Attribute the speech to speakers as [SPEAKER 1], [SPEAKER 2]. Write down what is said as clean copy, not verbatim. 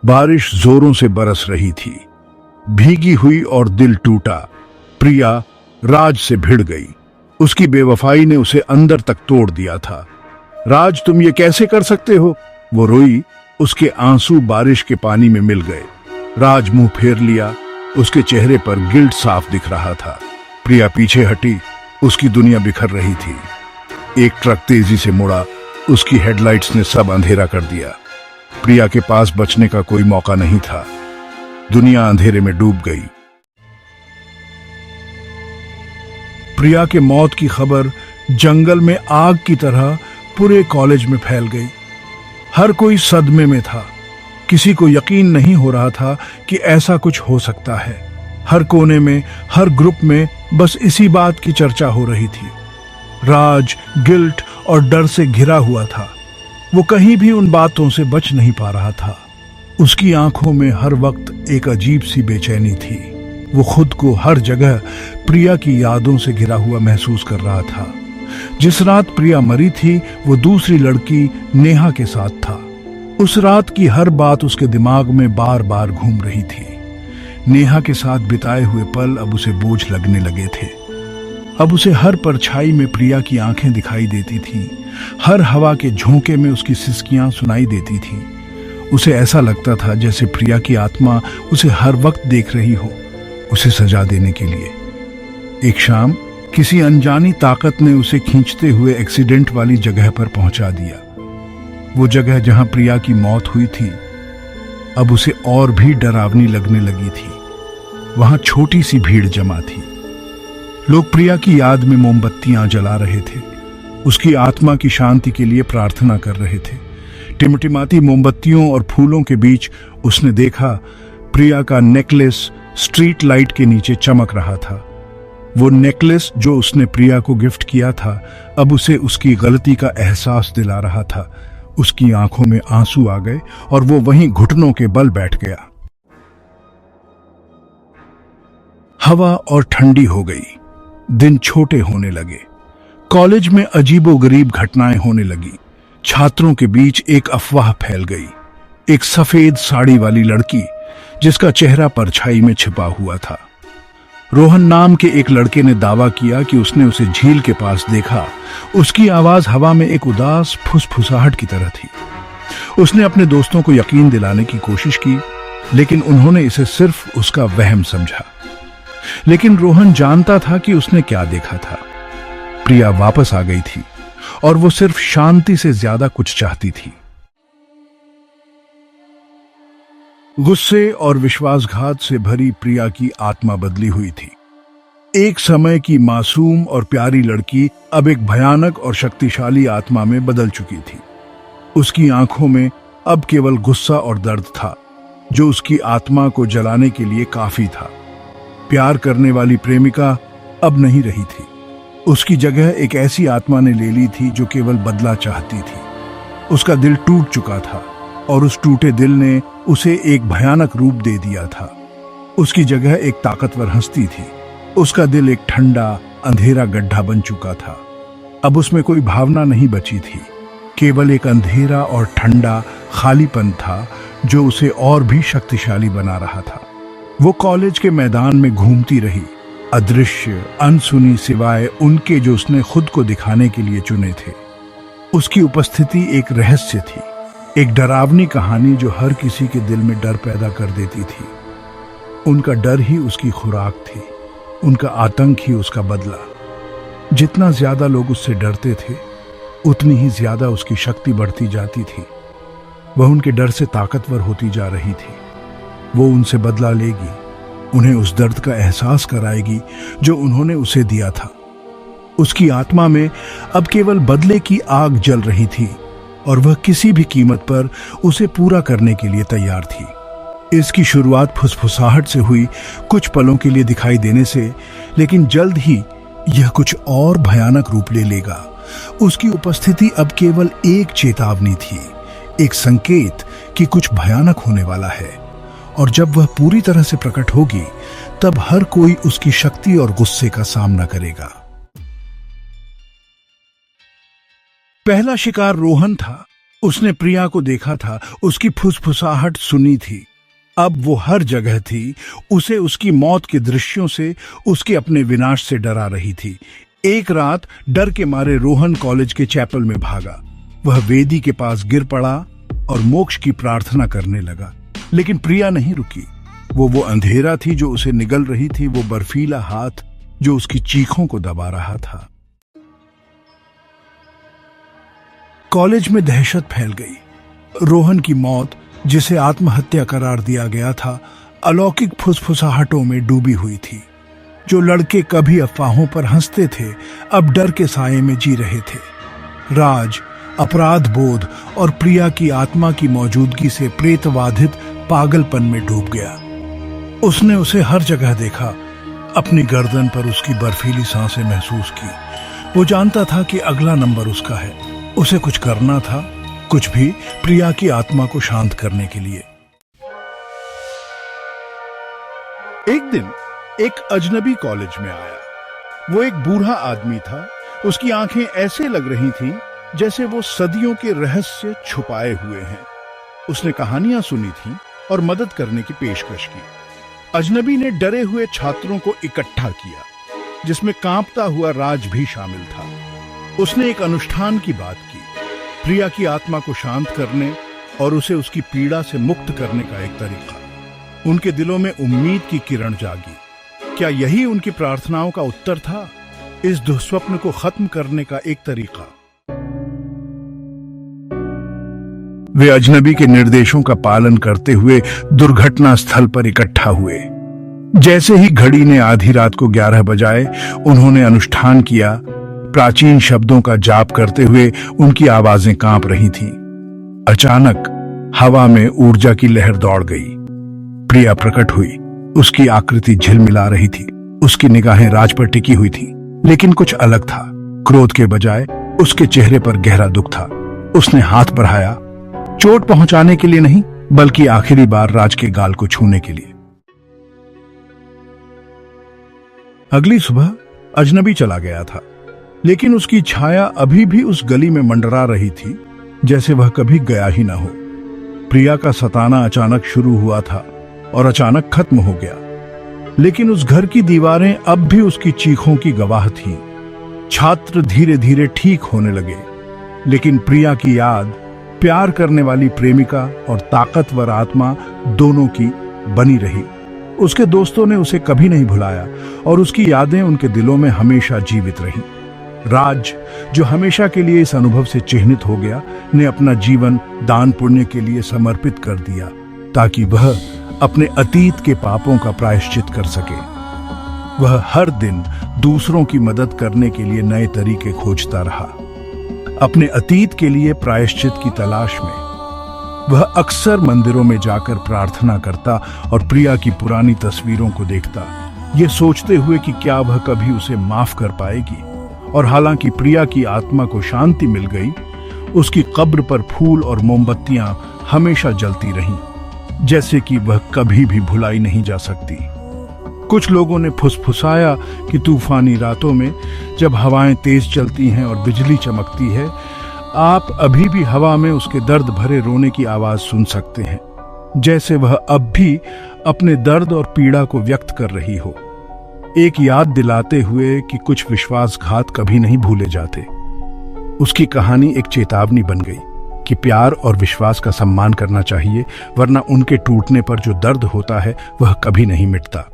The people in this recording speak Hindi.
[SPEAKER 1] बारिश जोरों से बरस रही थी। भीगी हुई और दिल टूटा, प्रिया राज से भिड़ गई। उसकी बेवफाई ने उसे अंदर तक तोड़ दिया था। राज, तुम ये कैसे कर सकते हो? वो रोई। उसके आंसू बारिश के पानी में मिल गए। राज मुंह फेर लिया। उसके चेहरे पर गिल्ट साफ दिख रहा था। प्रिया पीछे हटी। उसकी दुनिया बिखर रही थी। एक ट्रक तेजी से मुड़ा। उसकी हेडलाइट्स ने सब अंधेरा कर दिया। प्रिया के पास बचने का कोई मौका नहीं था। दुनिया अंधेरे में डूब गई। प्रिया के मौत की खबर जंगल में आग की तरह पूरे कॉलेज में फैल गई। हर कोई सदमे में था। किसी को यकीन नहीं हो रहा था कि ऐसा कुछ हो सकता है। हर कोने में, हर ग्रुप में बस इसी बात की चर्चा हो रही थी। राज गिल्ट और डर से घिरा हुआ था। वो कहीं भी उन बातों से बच नहीं पा रहा था। उसकी आंखों में हर वक्त एक अजीब सी बेचैनी थी। वो खुद को हर जगह प्रिया की यादों से घिरा हुआ महसूस कर रहा था। जिस रात प्रिया मरी थी, वो दूसरी लड़की नेहा के साथ था। उस रात की हर बात उसके दिमाग में बार बार घूम रही थी। नेहा के साथ बिताए हुए पल अब उसे बोझ लगने लगे थे। अब उसे हर परछाई में प्रिया की आंखें दिखाई देती थीं। हर हवा के झोंके में उसकी सिसकियां सुनाई देती थीं। उसे ऐसा लगता था जैसे प्रिया की आत्मा उसे हर वक्त देख रही हो, उसे सजा देने के लिए। एक शाम किसी अनजानी ताकत ने उसे खींचते हुए एक्सीडेंट वाली जगह पर पहुंचा दिया। वो जगह जहां प्रिया की मौत हुई थी अब उसे और भी डरावनी लगने लगी थी। वहां छोटी सी भीड़ जमा थी। लोग प्रिया की याद में मोमबत्तियां जला रहे थे। उसकी आत्मा की शांति के लिए प्रार्थना कर रहे थे। टिमटिमाती मोमबत्तियों और फूलों के बीच उसने देखा प्रिया का नेकलेस स्ट्रीट लाइट के नीचे चमक रहा था। वो नेकलेस जो उसने प्रिया को गिफ्ट किया था अब उसे उसकी गलती का एहसास दिला रहा था। उसकी आंखों में आंसू आ गए और वो वहीं घुटनों के बल बैठ गया। हवा और ठंडी हो गई। दिन छोटे होने लगे। कॉलेज में अजीबोगरीब घटनाएं होने लगी। छात्रों के बीच एक अफवाह फैल गई। एक सफेद साड़ी वाली लड़की जिसका चेहरा परछाई में छिपा हुआ था। रोहन नाम के एक लड़के ने दावा किया कि उसने उसे झील के पास देखा। उसकी आवाज हवा में एक उदास फुसफुसाहट की तरह थी। उसने अपने दोस्तों को यकीन दिलाने की कोशिश की, लेकिन उन्होंने इसे सिर्फ उसका वहम समझा। लेकिन रोहन जानता था कि उसने क्या देखा था। प्रिया वापस आ गई थी और वो सिर्फ शांति से ज्यादा कुछ चाहती थी। गुस्से और विश्वासघात से भरी प्रिया की आत्मा बदली हुई थी। एक समय की मासूम और प्यारी लड़की अब एक भयानक और शक्तिशाली आत्मा में बदल चुकी थी। उसकी आंखों में अब केवल गुस्सा और दर्द था, जो उसकी आत्मा को जलाने के लिए काफी था। प्यार करने वाली प्रेमिका अब नहीं रही थी। उसकी जगह एक ऐसी आत्मा ने ले ली थी जो केवल बदला चाहती थी। उसका दिल टूट चुका था और उस टूटे दिल ने उसे एक भयानक रूप दे दिया था। उसकी जगह एक ताकतवर हस्ती थी। उसका दिल एक ठंडा अंधेरा गड्ढा बन चुका था। अब उसमें कोई भावना नहीं बची थी। केवल एक अंधेरा और ठंडा खालीपन था जो उसे और भी शक्तिशाली बना रहा था। वो कॉलेज के मैदान में घूमती रही, अदृश्य, अनसुनी, सिवाय उनके जो उसने खुद को दिखाने के लिए चुने थे। उसकी उपस्थिति एक रहस्य थी, एक डरावनी कहानी जो हर किसी के दिल में डर पैदा कर देती थी। उनका डर ही उसकी खुराक थी, उनका आतंक ही उसका बदला। जितना ज्यादा लोग उससे डरते थे, उतनी ही ज्यादा उसकी शक्ति बढ़ती जाती थी। वह उनके डर से ताकतवर होती जा रही थी। वो उनसे बदला लेगी, उन्हें उस दर्द का एहसास कराएगी जो उन्होंने उसे दिया था। उसकी आत्मा में अब केवल बदले की आग जल रही थी और वह किसी भी कीमत पर उसे पूरा करने के लिए तैयार थी। इसकी शुरुआत फुसफुसाहट से हुई, कुछ पलों के लिए दिखाई देने से, लेकिन जल्द ही यह कुछ और भयानक रूप ले लेगा। उसकी उपस्थिति अब केवल एक चेतावनी थी, एक संकेत कि कुछ भयानक होने वाला है। और जब वह पूरी तरह से प्रकट होगी, तब हर कोई उसकी शक्ति और गुस्से का सामना करेगा। पहला शिकार रोहन था, उसने प्रिया को देखा था, उसकी फुसफुसाहट सुनी थी। अब वो हर जगह थी, उसे उसकी मौत के दृश्यों से, उसके अपने विनाश से डरा रही थी। एक रात डर के मारे रोहन कॉलेज के चैपल में भागा। वह वेदी के पास गिर पड़ा और मोक्ष की प्रार्थना करने लगा। लेकिन प्रिया नहीं रुकी। वो अंधेरा थी जो उसे निगल रही थी, वो बर्फीला हाथ जो उसकी चीखों को दबा रहा था। कॉलेज में दहशत फैल गई। रोहन की मौत, जिसे आत्महत्या करार दिया गया था, अलौकिक फुसफुसाहटों में डूबी हुई थी। जो लड़के कभी अफवाहों पर हंसते थे, अब डर के साये में जी रहे थे। राज अपराध बोध और प्रिया की आत्मा की मौजूदगी से प्रेतवाधित पागलपन में डूब गया। उसने उसे हर जगह देखा, अपनी गर्दन पर उसकी बर्फीली सांसें महसूस की। वो जानता था कि अगला नंबर उसका है। उसे कुछ करना था, कुछ भी, प्रिया की आत्मा को शांत करने के लिए। एक दिन एक अजनबी कॉलेज में आया। वो एक बूढ़ा आदमी था। उसकी आंखें ऐसे लग रही थीं जैसे वो सदियों के रहस्य छुपाए हुए हैं। उसने कहानियां सुनी थीं और मदद करने की पेशकश की। अजनबी ने डरे हुए छात्रों को इकट्ठा किया, जिसमें कांपता हुआ राज भी शामिल था। उसने एक अनुष्ठान की बात की, प्रिया की आत्मा को शांत करने और उसे उसकी पीड़ा से मुक्त करने का एक तरीका। उनके दिलों में उम्मीद की किरण जागी। क्या यही उनकी प्रार्थनाओं का उत्तर था? इस दुस्वप्न को खत्म करने का एक तरीका। वे अजनबी के निर्देशों का पालन करते हुए दुर्घटना स्थल पर इकट्ठा हुए। जैसे ही घड़ी ने आधी रात को 11 बजाए, उन्होंने अनुष्ठान किया। प्राचीन शब्दों का जाप करते हुए उनकी आवाजें कांप रही थीं। अचानक हवा में ऊर्जा की लहर दौड़ गई। प्रिया प्रकट हुई। उसकी आकृति झिलमिला रही थी। उसकी निगाहें राज पर टिकी हुई थीं, लेकिन कुछ अलग था। क्रोध के बजाय उसके चेहरे पर गहरा दुख था। उसने हाथ बढ़ाया, चोट पहुंचाने के लिए नहीं, बल्कि आखिरी बार राज के गाल को छूने के लिए। अगली सुबह अजनबी चला गया था, लेकिन उसकी छाया अभी भी उस गली में मंडरा रही थी, जैसे वह कभी गया ही ना हो। प्रिया का सताना अचानक शुरू हुआ था और अचानक खत्म हो गया, लेकिन उस घर की दीवारें अब भी उसकी चीखों की गवाह थीं। छात्र धीरे धीरे ठीक होने लगे, लेकिन प्रिया की याद, प्यार करने वाली प्रेमिका और ताकतवर आत्मा दोनों की बनी रही। उसके दोस्तों ने उसे कभी नहीं भुलाया और उसकी यादें उनके दिलों में हमेशा जीवित रहीं। राज, जो हमेशा के लिए इस अनुभव से चिह्नित हो गया, ने अपना जीवन दान पुण्य के लिए समर्पित कर दिया, ताकि वह अपने अतीत के पापों का प्रायश्चित कर सके। वह हर दिन दूसरों की मदद करने के लिए नए तरीके खोजता रहा। अपने अतीत के लिए प्रायश्चित की तलाश में वह अक्सर मंदिरों में जाकर प्रार्थना करता और प्रिया की पुरानी तस्वीरों को देखता, ये सोचते हुए कि क्या वह कभी उसे माफ कर पाएगी। और हालांकि प्रिया की आत्मा को शांति मिल गई, उसकी कब्र पर फूल और मोमबत्तियां हमेशा जलती रहीं, जैसे कि वह कभी भी भुलाई नहीं जा सकती। कुछ लोगों ने फुसफुसाया कि तूफानी रातों में, जब हवाएं तेज चलती हैं और बिजली चमकती है, आप अभी भी हवा में उसके दर्द भरे रोने की आवाज सुन सकते हैं, जैसे वह अब भी अपने दर्द और पीड़ा को व्यक्त कर रही हो। एक याद दिलाते हुए कि कुछ विश्वासघात कभी नहीं भूले जाते। उसकी कहानी एक चेतावनी बन गई कि प्यार और विश्वास का सम्मान करना चाहिए, वरना उनके टूटने पर जो दर्द होता है वह कभी नहीं मिटता।